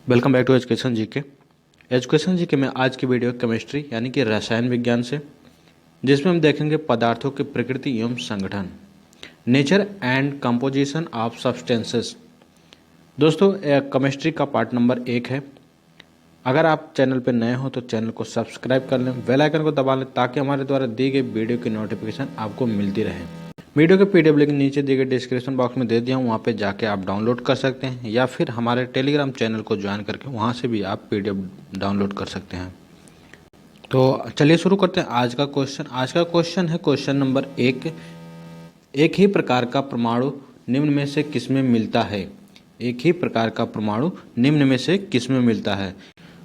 Welcome back to Education GK. Education GK में आज की वीडियो केमिस्ट्री यानी कि रसायन विज्ञान से, जिसमें हम देखेंगे पदार्थों की प्रकृति एवं संगठन, nature and composition of substances. दोस्तों, केमिस्ट्री का पार्ट नंबर 1 है। अगर आप चैनल पर नए हो तो चैनल को सब्सक्राइब कर लें, बेल आइकन को दबा लें ताकि हमारे द्वारा दी गई वीडियो की नोटिफिकेशन आपको मिलती रहे। वीडियो के पीडीएफ लिंक नीचे दिए गए डिस्क्रिप्शन बॉक्स में दे दिया हूँ, वहाँ पे जाके आप डाउनलोड कर सकते हैं या फिर हमारे टेलीग्राम चैनल को ज्वाइन करके वहाँ से भी आप पीडीएफ डाउनलोड कर सकते हैं। तो चलिए शुरू करते हैं आज का क्वेश्चन। आज का क्वेश्चन है क्वेश्चन नंबर 1। एक ही प्रकार का परमाणु निम्न में से किसमें मिलता है? एक ही प्रकार का परमाणु निम्न में से किसमें मिलता है?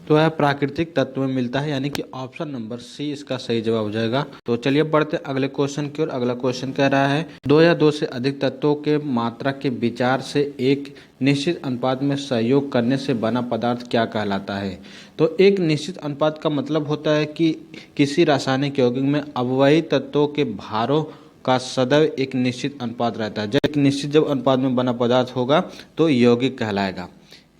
तो यह प्राकृतिक तत्व में मिलता है, यानी कि ऑप्शन नंबर सी इसका सही जवाब हो जाएगा। तो चलिए बढ़ते अगले क्वेश्चन की ओर। अगला क्वेश्चन कह रहा है, दो या दो से अधिक तत्वों के मात्रा के विचार से एक निश्चित अनुपात में सहयोग करने से बना पदार्थ क्या कहलाता है? तो एक निश्चित अनुपात का मतलब होता है कि किसी रासायनिक यौगिक में अवयवी तत्वों के भारों का सदैव एक निश्चित अनुपात रहता है। जब एक निश्चित अनुपात में बना पदार्थ होगा तो यौगिक कहलाएगा,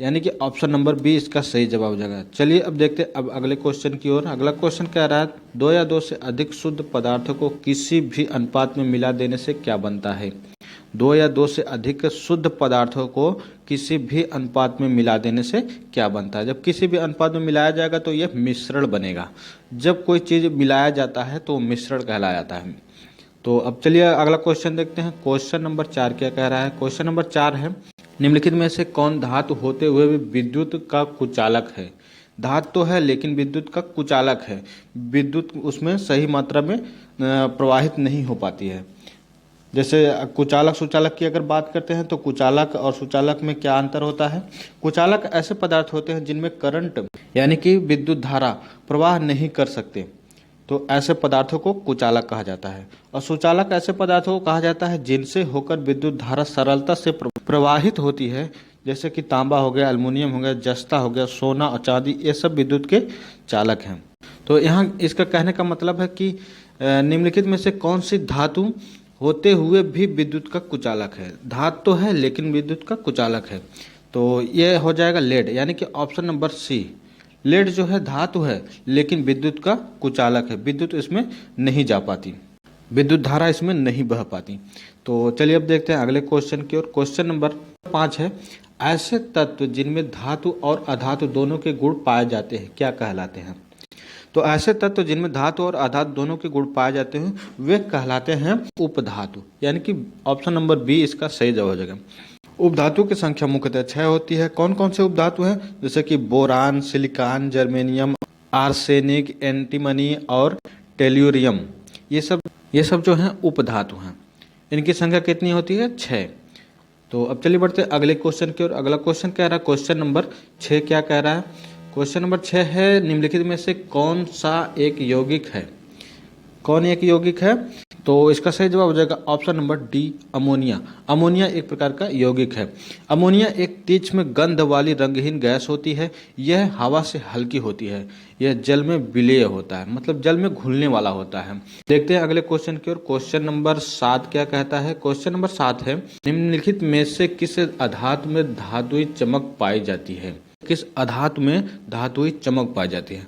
यानी कि ऑप्शन नंबर बी इसका सही जवाब हो जाएगा। चलिए अब देखते हैं अब अगले क्वेश्चन की ओर। अगला क्वेश्चन कह रहा है, दो या दो से अधिक शुद्ध पदार्थों को किसी भी अनुपात में मिला देने से क्या बनता है? दो या दो से अधिक शुद्ध पदार्थों को किसी भी अनुपात में मिला देने से क्या बनता है? जब किसी भी अनुपात में मिलाया जाएगा तो यह मिश्रण बनेगा। जब कोई चीज़ मिलाया जाता है तो मिश्रण कहलाया जाता है। तो अब चलिए अगला क्वेश्चन देखते हैं। क्वेश्चन नंबर 4 क्या कह रहा है? क्वेश्चन नंबर 4 है, निम्नलिखित में से कौन धातु होते हुए भी विद्युत का कुचालक है? धातु तो है लेकिन विद्युत का कुचालक है। विद्युत उसमें सही मात्रा में प्रवाहित नहीं हो पाती है। जैसे कुचालक सुचालक की अगर बात करते हैं तो कुचालक और सुचालक में क्या अंतर होता है? कुचालक ऐसे पदार्थ होते हैं जिनमें करंट यानी कि विद्युत धारा प्रवाह नहीं कर सकते, तो ऐसे पदार्थों को कुचालक कहा जाता है। और सुचालक ऐसे पदार्थों को कहा जाता है जिनसे होकर विद्युत धारा सरलता से प्रवाहित होती है, जैसे कि तांबा हो गया, एल्युमिनियम हो गया, जस्ता हो गया, सोना और चांदी, ये सब विद्युत के चालक हैं। तो यहाँ इसका कहने का मतलब है कि निम्नलिखित में से कौन सी धातु होते हुए भी विद्युत का कुचालक है? धातु तो है लेकिन विद्युत का कुचालक है, तो ये हो जाएगा लेड, यानी कि ऑप्शन नंबर सी। लेड जो है धातु है लेकिन विद्युत का कुचालक है। विद्युत इसमें नहीं जा पाती, विद्युत धारा इसमें नहीं बह पाती। तो चलिए अब देखते हैं अगले क्वेश्चन की ओर। क्वेश्चन नंबर 5 है, ऐसे तत्व जिनमें धातु और अधातु दोनों के गुण पाए जाते हैं क्या कहलाते हैं? तो ऐसे तत्व जिनमें धातु और अधातु दोनों के गुण पाए जाते हैं वे कहलाते हैं उपधातु, यानी कि ऑप्शन नंबर बी इसका सही जवाब हो जाएगा। उपधातु की संख्या मुख्यतः 6 होती है। कौन कौन से उपधातु हैं? जैसे कि boron, silicon, germanium, arsenic, antimony और टेल्यूरियम, ये सब जो हैं उपधातु हैं। इनकी संख्या कितनी होती है? 6। तो अब चलिए बढ़ते हैं अगले क्वेश्चन की ओर। अगला क्वेश्चन कह रहा है, क्वेश्चन नंबर 6 क्या कह रहा है? क्वेश्चन नंबर 6 है, निम्नलिखित में से कौन सा एक यौगिक है? कौन एक यौगिक है? तो इसका सही जवाब हो जाएगा option number D, ammonia. Ammonia एक प्रकार का यौगिक है। अमोनिया एक तीक्ष्ण गंध वाली रंगहीन गैस होती है। यह हवा से हल्की होती है। यह जल में विलेय होता है, मतलब जल में घुलने वाला होता है। देखते हैं अगले क्वेश्चन की ओर। क्वेश्चन नंबर 7 क्या कहता है? क्वेश्चन नंबर 7 है, निम्नलिखित में से किस अधातु में धातुई चमक पाई जाती है? किस अधातु में धातुई चमक पाई जाती है?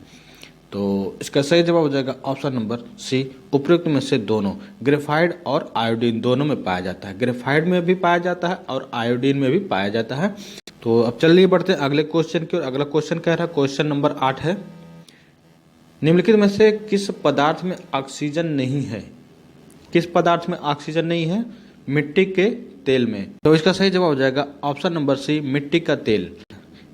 तो इसका सही जवाब हो जाएगा ऑप्शन नंबर सी, उपयुक्त में से दोनों। ग्रेफाइड और आयोडीन दोनों में पाया जाता है। ग्रेफाइड में भी पाया जाता है और आयोडीन में भी पाया जाता है। तो अब चलिए बढ़ते हैं अगले क्वेश्चन की ओर। अगला क्वेश्चन कह रहा है, क्वेश्चन नंबर 8 है, निम्नलिखित में से किस पदार्थ में ऑक्सीजन नहीं है? किस पदार्थ में ऑक्सीजन नहीं है? मिट्टी के तेल में। तो इसका सही जवाब हो जाएगा ऑप्शन नंबर सी, मिट्टी का तेल।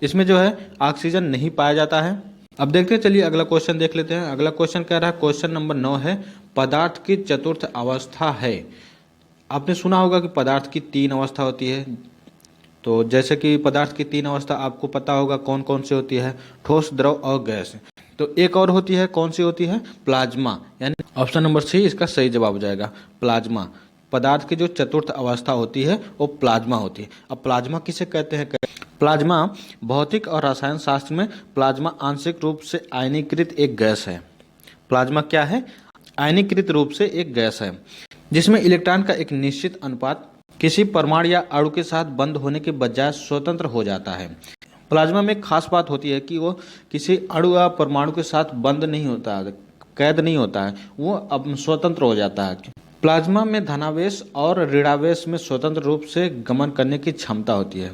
इसमें जो है ऑक्सीजन नहीं पाया जाता है। अब देखते हैं, चलिए अगला क्वेश्चन देख लेते हैं। अगला क्वेश्चन कह रहा है, क्वेश्चन नंबर 9 है, पदार्थ की चतुर्थ अवस्था है। आपने सुना होगा कि पदार्थ की 3 अवस्था होती है। तो जैसे कि पदार्थ की 3 अवस्था आपको पता होगा कौन कौन सी होती है? ठोस, द्रव और गैस। तो एक और होती है, कौन सी होती है? प्लाज्मा, यानी ऑप्शन नंबर सी इसका सही जवाब हो जाएगा, प्लाज्मा। पदार्थ की जो चतुर्थ अवस्था होती है वो प्लाज्मा होती है। अब प्लाज्मा किसे कहते हैं? प्लाज्मा भौतिक और रसायन शास्त्र में प्लाज्मा आंशिक रूप से आयनीकृत एक गैस है। प्लाज्मा क्या है? आयनीकृत रूप से एक गैस है जिसमें इलेक्ट्रॉन का एक निश्चित अनुपात किसी परमाणु या अणु के साथ बंद होने के बजाय स्वतंत्र हो जाता है। प्लाज्मा में एक खास बात होती है कि वो किसी अणु या परमाणु के साथ बंद नहीं होता है, कैद नहीं होता है, वो अब स्वतंत्र हो जाता है। प्लाज्मा में धनावेश और ऋणावेश में स्वतंत्र रूप से गमन करने की क्षमता होती है,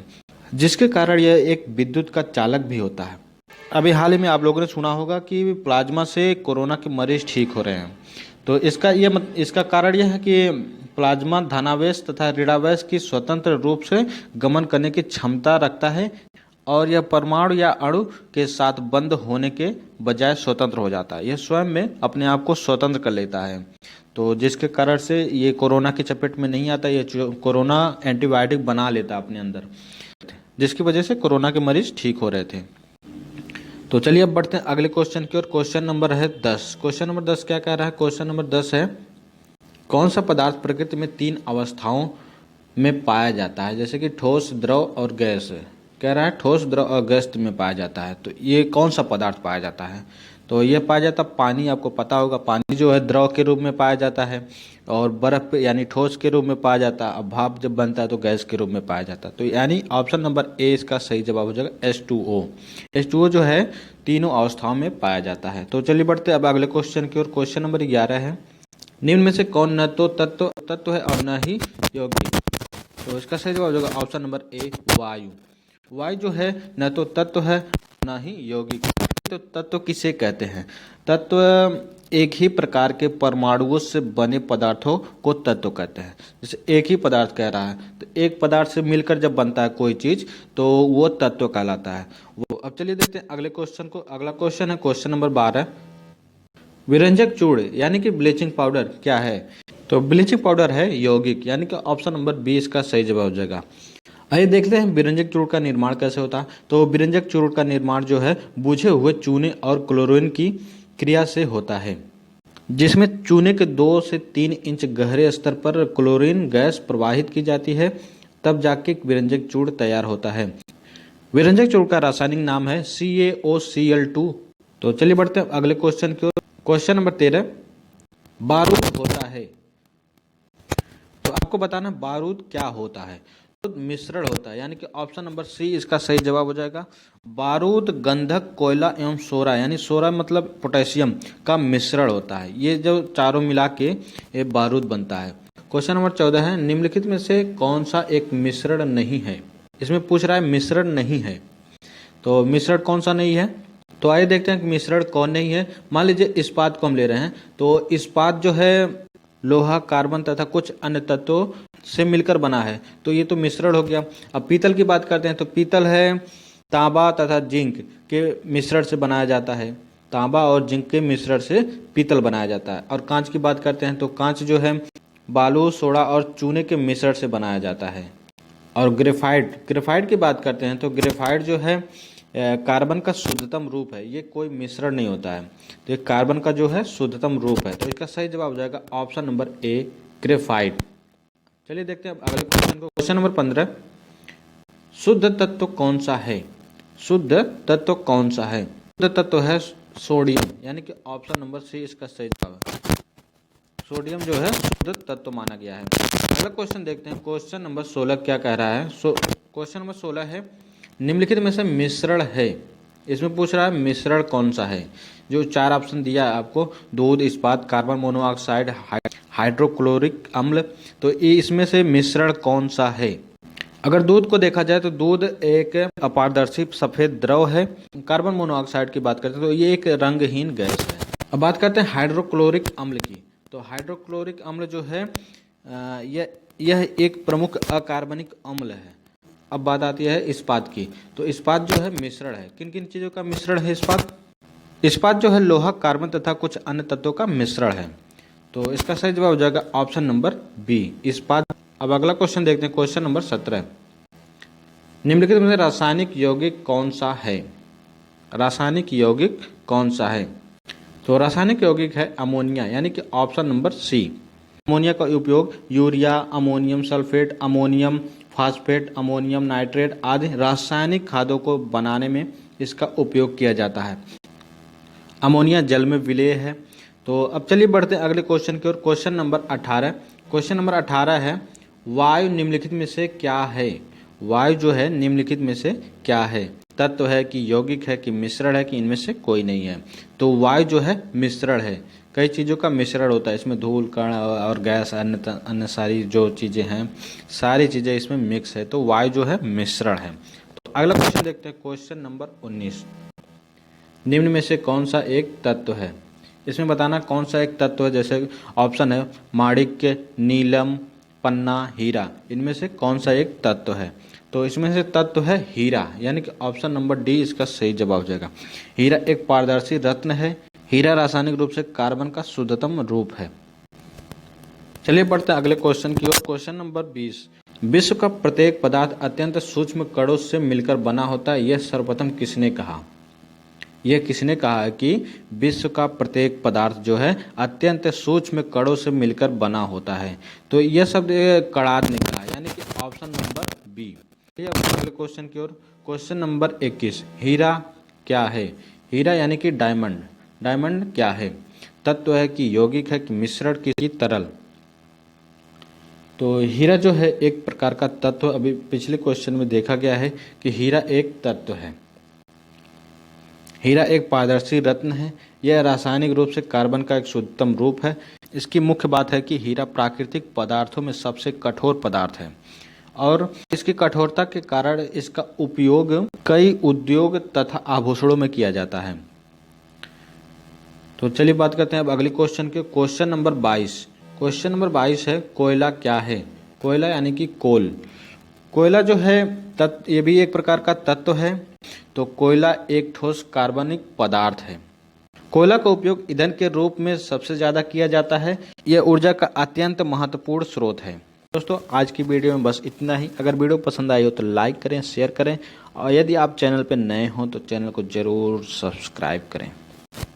जिसके कारण यह एक विद्युत का चालक भी होता है। अभी हाल ही में आप लोगों ने सुना होगा कि प्लाज्मा से कोरोना के मरीज ठीक हो रहे हैं। तो इसका कारण यह है कि प्लाज्मा धनावेश तथा ऋणावेश की स्वतंत्र रूप से गमन करने की क्षमता रखता है और यह परमाणु या अणु के साथ बंद होने के बजाय स्वतंत्र हो जाता है। यह स्वयं में अपने आप को स्वतंत्र कर लेता है, तो जिसके कारण से ये कोरोना की चपेट में नहीं आता। ये कोरोना एंटीबायोटिक बना लेता अपने अंदर, जिसकी वजह से कोरोना के मरीज ठीक हो रहे थे। तो चलिए अब बढ़ते हैं अगले क्वेश्चन की ओर। क्वेश्चन नंबर है 10। क्वेश्चन नंबर 10 क्या कह रहा है? क्वेश्चन नंबर 10 है, कौन सा पदार्थ प्रकृति में 3 अवस्थाओं में पाया जाता है, जैसे कि ठोस, द्रव और गैस। कह रहा है ठोस, द्रव और गैस में पाया जाता है। तो ये कौन सा पदार्थ पाया जाता है? तो ये पाया जाता पानी। आपको पता होगा पानी जो है द्रव के रूप में पाया जाता है और बर्फ यानी ठोस के रूप में पाया जाता है। अब भाप जब बनता है तो गैस के रूप में पाया जाता है। तो यानी ऑप्शन नंबर ए इसका सही जवाब हो जाएगा H2O। H2O जो है तीनों अवस्थाओं में पाया जाता है। तो चलिए बढ़ते अब अगले क्वेश्चन की ओर। क्वेश्चन नंबर 11 है, निम्न में से कौन न तो तत्व है और न ही यौगिक? तो इसका सही जवाब हो जाएगा ऑप्शन नंबर ए वायु। वायु जो है न तो तत्व है न ही यौगिक। तो तत्व किसे कहते हैं? तत्व एक ही प्रकार के परमाणुओं से बने पदार्थों को तत्व कहते हैं। जैसे एक ही पदार्थ कह रहा है, तो एक पदार्थ से मिलकर जब बनता है कोई चीज तो वो तत्व कहलाता है वो। अब चलिए देखते हैं अगले क्वेश्चन को। अगला क्वेश्चन है क्वेश्चन नंबर 12, विरंजक चूर्ण यानी कि ब्लीचिंग पाउडर क्या है? तो ब्लीचिंग पाउडर है यौगिक, यानी कि ऑप्शन नंबर 20 का सही जवाब हो जाएगा। आइए देखते हैं विरंजक चूर्ण का निर्माण कैसे होता है। तो विरंजक चूर्ण का निर्माण जो है बुझे हुए चूने और क्लोरीन की क्रिया से होता है, जिसमें चूने के 2 से 3 इंच गहरे स्तर पर क्लोरीन गैस प्रवाहित की जाती है, तब जाके विरंजक चूर्ण तैयार होता है। विरंजक चूर्ण का रासायनिक नाम है CaOCl2। तो चलिए बढ़ते हैं अगले क्वेश्चन की ओर। क्वेश्चन नंबर 13, बारूद होता है। तो आपको बताना बारूद क्या होता है? मिश्रण होता है, यानी कि ऑप्शन नंबर सी इसका सही जवाब हो जाएगा। बारूद गंधक, कोयला एवं सोरा, यानी सोरा मतलब पोटेशियम का मिश्रण होता है। ये जो चारों मिला के ये बारूद बनता है। क्वेश्चन नंबर 14 है, निम्नलिखित में से कौन सा एक मिश्रण नहीं है? इसमें पूछ रहा है मिश्रण नहीं है, तो मिश्रण कौन सा नहीं है? तो आइए देखते हैं कि मिश्रण कौन नहीं है। मान लीजिए इस्पात को हम ले रहे हैं, तो इस्पात जो है लोहा, कार्बन तथा कुछ अन्य तत्वों से मिलकर बना है, तो ये तो मिश्रण हो गया। अब पीतल की बात करते हैं, तो पीतल है तांबा तथा जिंक के मिश्रण से बनाया जाता है। तांबा और जिंक के मिश्रण से पीतल बनाया जाता है। और कांच की बात करते हैं, तो कांच जो है बालू, सोडा और चूने के मिश्रण से बनाया जाता है। और ग्रेफाइट की बात करते हैं, तो ग्रेफाइट जो है कार्बन का शुद्धतम रूप है, ये कोई मिश्रण नहीं होता है। तो ये कार्बन का जो है शुद्धतम रूप है। तो इसका सही जवाब हो जाएगा ऑप्शन नंबर ए ग्रेफाइट। चलिए देखते हैं अब अगले क्वेश्चन को। क्वेश्चन नंबर 15, शुद्ध तत्व कौन सा है? शुद्ध तत्व कौन सा है? शुद्ध तत्व है सोडियम, यानी कि ऑप्शन नंबर सी इसका सही जवाब है। सोडियम जो है शुद्ध तत्व माना गया है। अगला क्वेश्चन देखते हैं। क्वेश्चन नंबर 16 क्या कह रहा है? क्वेश्चन नंबर 16 है, निम्नलिखित में से मिश्रण है। इसमें पूछ रहा है मिश्रण कौन सा है? जो 4 ऑप्शन दिया है आपको, दूध, इस्पात, कार्बन मोनोऑक्साइड, हाइड्रोक्लोरिक अम्ल, तो ये इसमें से मिश्रण कौन सा है? अगर दूध को देखा जाए तो दूध एक अपारदर्शी सफेद द्रव है। कार्बन मोनोऑक्साइड की बात करते हैं तो ये एक रंगहीन गैस है। अब बात करते हैं हाइड्रोक्लोरिक अम्ल की। तो हाइड्रोक्लोरिक अम्ल जो है यह एक प्रमुख अकार्बनिक अम्ल है। अब बात आती है इस्पात की। तो इस्पात जो है मिश्रण है। किन किन चीज़ों का मिश्रण है इस्पात? इस्पात जो है लोहा, कार्बन तथा कुछ अन्य तत्वों का मिश्रण है। तो इसका सही जवाब हो जाएगा ऑप्शन नंबर बी इस्पात। अब अगला क्वेश्चन देखते हैं। क्वेश्चन नंबर 17, निम्नलिखित में से रासायनिक यौगिक कौन सा है? रासायनिक यौगिक कौन सा है? तो रासायनिक यौगिक है अमोनिया, यानी कि ऑप्शन नंबर सी। अमोनिया का उपयोग urea, ammonium sulphate, ammonium phosphate, ammonium nitrate आदि रासायनिक खादों को बनाने में इसका उपयोग किया जाता है। अमोनिया जल में विलेय है। तो अब चलिए बढ़ते हैं अगले क्वेश्चन की ओर। Question number 18। क्वेश्चन नंबर 18 है, वायु निम्नलिखित में से क्या है? वायु जो है निम्नलिखित में से क्या है? तत्व है कि यौगिक है कि मिश्रण है कि इनमें से कोई नहीं है। तो वायु जो है मिश्रण है, कई चीज़ों का मिश्रण होता है, इसमें धूल कण और गैस अन्य सारी जो चीज़ें हैं, सारी चीज़ें इसमें मिक्स है, तो वायु जो है मिश्रण है। तो अगला क्वेश्चन देखते हैं, क्वेश्चन नंबर 19। निम्न में से कौन सा एक तत्व है? इसमें बताना कौन सा एक तत्व है। जैसे ऑप्शन है माणिक्य, नीलम, पन्ना, हीरा, इनमें से कौन सा एक तत्व है? तो इसमें से तत्व है हीरा, यानी कि ऑप्शन नंबर डी इसका सही जवाब हो जाएगा। हीरा एक पारदर्शी रत्न है। हीरा रासायनिक रूप से कार्बन का शुद्धतम रूप है। चलिए बढ़ते हैं अगले क्वेश्चन की ओर। Question number 20। विश्व का प्रत्येक पदार्थ अत्यंत सूक्ष्म कणों से मिलकर बना होता है, यह सर्वप्रथम किसने कहा? यह किसने कहा है कि विश्व का प्रत्येक पदार्थ जो है अत्यंत सूक्ष्म कणों से मिलकर बना होता है? तो यह शब्द कणाद ने कहा, यानी कि ऑप्शन नंबर बी। अगले क्वेश्चन की ओर। Question number 21। हीरा क्या है? हीरा यानी कि डायमंड। डायमंड क्या है? तत्व है कि यौगिक है कि मिश्रण की तरल? तो हीरा जो है एक प्रकार का तत्व, अभी पिछले क्वेश्चन में देखा गया है कि हीरा एक तत्व है। हीरा एक पारदर्शी रत्न है। यह रासायनिक रूप से कार्बन का एक शुद्धतम रूप है। इसकी मुख्य बात है कि हीरा प्राकृतिक पदार्थों में सबसे कठोर पदार्थ है और इसकी कठोरता के कारण इसका उपयोग कई उद्योग तथा आभूषणों में किया जाता है। तो चलिए बात करते हैं अब अगले क्वेश्चन के। Question number 22। क्वेश्चन नंबर 22 है, कोयला क्या है? कोयला यानी कि कोल। कोयला जो है ये भी एक प्रकार का तत्व है। तो कोयला एक ठोस कार्बनिक पदार्थ है। कोयला का उपयोग ईंधन के रूप में सबसे ज़्यादा किया जाता है। यह ऊर्जा का अत्यंत महत्वपूर्ण स्रोत है। दोस्तों आज की वीडियो में बस इतना ही। अगर वीडियो पसंद आई हो तो लाइक करें, शेयर करें और यदि आप चैनल पर नए हों तो चैनल को ज़रूर सब्सक्राइब करें।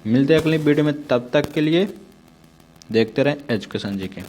मिलते हैं अगली वीडियो में, तब तक के लिए देखते रहें एजुकेशन जी के।